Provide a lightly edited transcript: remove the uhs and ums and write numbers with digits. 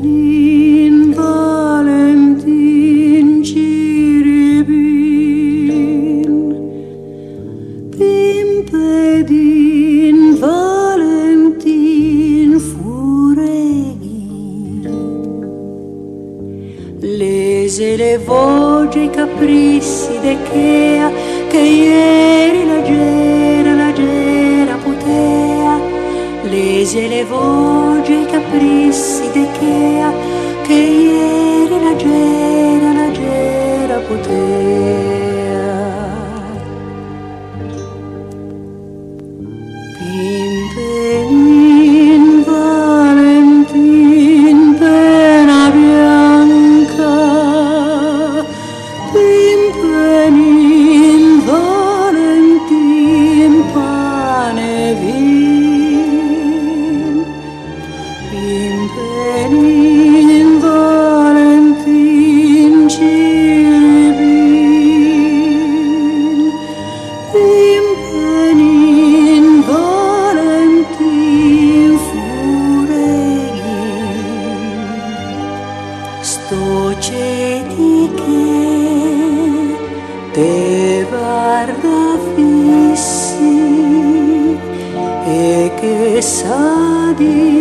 Penin Valentin Ciribin Pimpedin Valentin Fureghin Lese le voci e i capricci d'Echea che ieri la gera putea. Lese le voci e i capricci d'Echea che ieri la gera putea. Pimpenin Valentin pena bianca, Pimpenin Valentin pane vin, Pimpenin Valentin Ciribin, Pimpenin Valentin Fureghin. Sto ciechi che te guarda fissi e che sa di